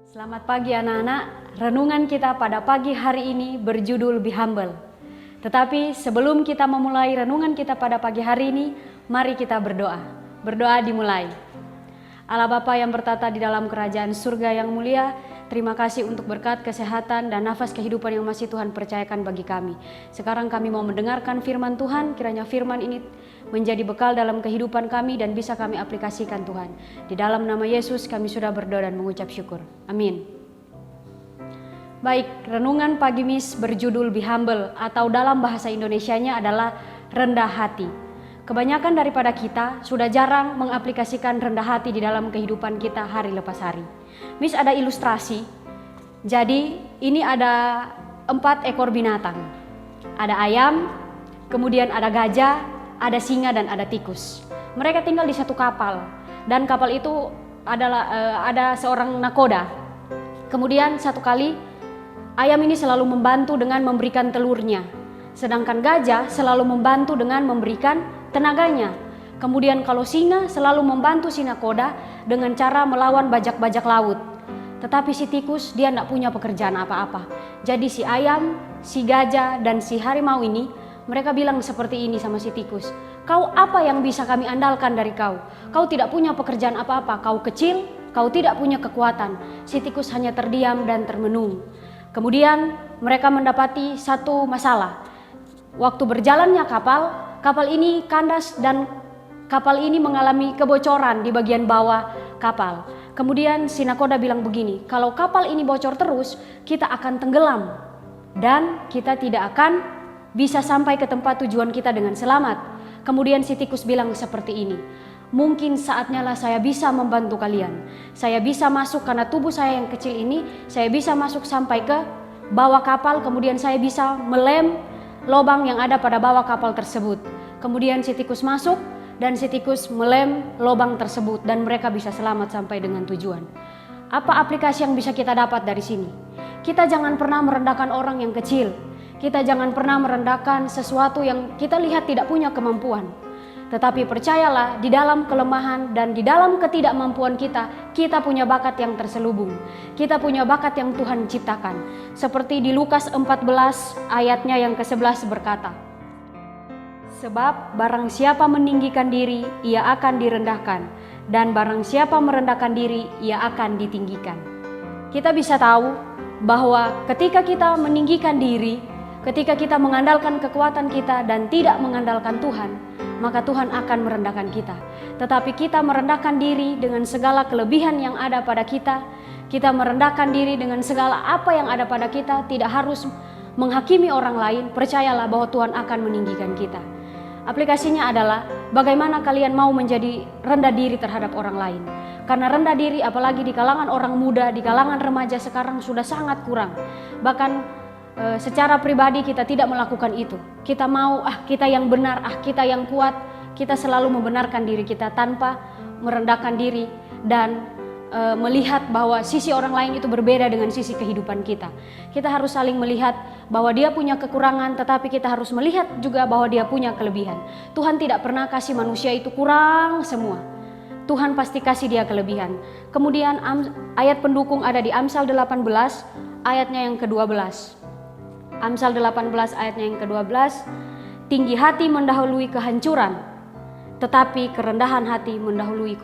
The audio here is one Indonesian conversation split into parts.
Selamat pagi anak-anak, renungan kita pada pagi hari ini berjudul Be Humble. Tetapi sebelum kita memulai renungan kita pada pagi hari ini, mari kita berdoa. Berdoa dimulai. Allah Bapa yang bertata di dalam kerajaan surga yang mulia, terima kasih untuk berkat kesehatan dan nafas kehidupan yang masih Tuhan percayakan bagi kami. Sekarang kami mau mendengarkan firman Tuhan, kiranya firman ini menjadi bekal dalam kehidupan kami dan bisa kami aplikasikan Tuhan. Di dalam nama Yesus kami sudah berdoa dan mengucap syukur. Amin. Baik, renungan pagi Mis berjudul Be Humble atau dalam bahasa Indonesianya adalah rendah hati. Kebanyakan daripada kita sudah jarang mengaplikasikan rendah hati di dalam kehidupan kita hari lepas hari. Mis ada ilustrasi. Jadi ini ada 4 ekor binatang. Ada ayam, kemudian ada gajah, ada singa dan ada tikus. Mereka tinggal di satu kapal dan kapal itu adalah ada seorang nakoda. Kemudian satu kali ayam ini selalu membantu dengan memberikan telurnya, sedangkan gajah selalu membantu dengan memberikan tenaganya. Kemudian kalau singa selalu membantu si nakoda dengan cara melawan bajak-bajak laut. Tetapi si tikus dia tidak punya pekerjaan apa-apa. Jadi si ayam, si gajah dan si harimau ini mereka bilang seperti ini sama si tikus. Kau apa yang bisa kami andalkan dari kau? Kau tidak punya pekerjaan apa-apa, kau kecil, kau tidak punya kekuatan. Si tikus hanya terdiam dan termenung. Kemudian mereka mendapati satu masalah. Waktu berjalannya kapal ini kandas dan kapal ini mengalami kebocoran di bagian bawah kapal. Kemudian si nakoda bilang begini, kalau kapal ini bocor terus, kita akan tenggelam dan kita tidak akan bisa sampai ke tempat tujuan kita dengan selamat. Kemudian si tikus bilang seperti ini, mungkin saatnya lah saya bisa membantu kalian. Saya bisa masuk karena tubuh saya yang kecil ini, saya bisa masuk sampai ke bawah kapal, kemudian saya bisa melem lubang yang ada pada bawah kapal tersebut. Kemudian si tikus masuk dan si tikus melem lubang tersebut dan mereka bisa selamat sampai dengan tujuan. Apa aplikasi yang bisa kita dapat dari sini? Kita jangan pernah merendahkan orang yang kecil. Kita jangan pernah merendahkan sesuatu yang kita lihat tidak punya kemampuan. Tetapi percayalah, di dalam kelemahan dan di dalam ketidakmampuan kita, kita punya bakat yang terselubung. Kita punya bakat yang Tuhan ciptakan. Seperti di Lukas 14 ayatnya yang ke-11 berkata, sebab barang siapa meninggikan diri, ia akan direndahkan. Dan barang siapa merendahkan diri, ia akan ditinggikan. Kita bisa tahu bahwa ketika kita meninggikan diri, ketika kita mengandalkan kekuatan kita dan tidak mengandalkan Tuhan, maka Tuhan akan merendahkan kita. Tetapi kita merendahkan diri dengan segala kelebihan yang ada pada kita, kita merendahkan diri dengan segala apa yang ada pada kita, tidak harus menghakimi orang lain, percayalah bahwa Tuhan akan meninggikan kita. Aplikasinya adalah bagaimana kalian mau menjadi rendah diri terhadap orang lain. Karena rendah diri apalagi di kalangan orang muda, di kalangan remaja sekarang sudah sangat kurang. Bahkan secara pribadi kita tidak melakukan itu. Kita mau kita yang benar, kita yang kuat. Kita selalu membenarkan diri kita tanpa merendahkan diri dan melihat bahwa sisi orang lain itu berbeda dengan sisi kehidupan kita. Kita harus saling melihat bahwa dia punya kekurangan, tetapi kita harus melihat juga bahwa dia punya kelebihan. Tuhan tidak pernah kasih manusia itu kurang semua. Tuhan pasti kasih dia kelebihan. Kemudian ayat pendukung ada di Amsal 18 ayatnya yang ke-12. Amsal 18 ayatnya yang ke-12, tinggi hati mendahului kehancuran, tetapi kerendahan hati mendahului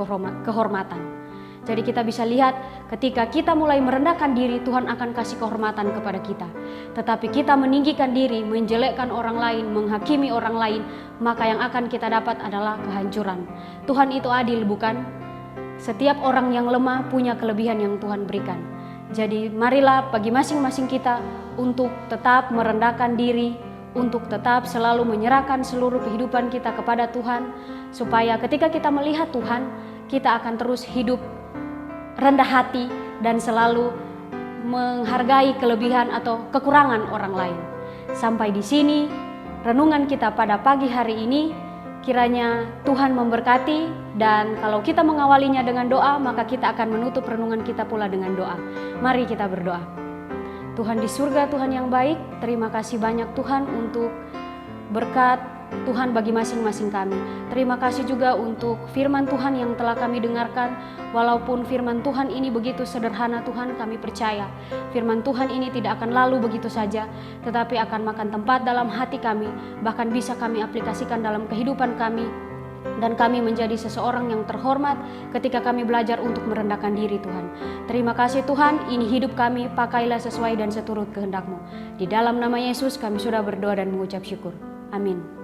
kehormatan. Jadi kita bisa lihat ketika kita mulai merendahkan diri, Tuhan akan kasih kehormatan kepada kita. Tetapi kita meninggikan diri, menjelekkan orang lain, menghakimi orang lain, maka yang akan kita dapat adalah kehancuran. Tuhan itu adil, bukan? Setiap orang yang lemah punya kelebihan yang Tuhan berikan. Jadi marilah bagi masing-masing kita untuk tetap merendahkan diri, untuk tetap selalu menyerahkan seluruh kehidupan kita kepada Tuhan, supaya ketika kita melihat Tuhan, kita akan terus hidup rendah hati dan selalu menghargai kelebihan atau kekurangan orang lain. Sampai di sini renungan kita pada pagi hari ini. Kiranya Tuhan memberkati, dan kalau kita mengawalinya dengan doa, maka kita akan menutup renungan kita pula dengan doa. Mari kita berdoa. Tuhan di surga, Tuhan yang baik, terima kasih banyak Tuhan untuk berkat Tuhan bagi masing-masing kami. Terima kasih juga untuk firman Tuhan yang telah kami dengarkan. Walaupun firman Tuhan ini begitu sederhana, Tuhan, kami percaya firman Tuhan ini tidak akan lalu begitu saja, tetapi akan makan tempat dalam hati kami, bahkan bisa kami aplikasikan dalam kehidupan kami, dan kami menjadi seseorang yang terhormat ketika kami belajar untuk merendahkan diri, Tuhan. Terima kasih Tuhan, ini hidup kami, pakailah sesuai dan seturut kehendak-Mu. Di dalam nama Yesus kami sudah berdoa dan mengucap syukur. Amin.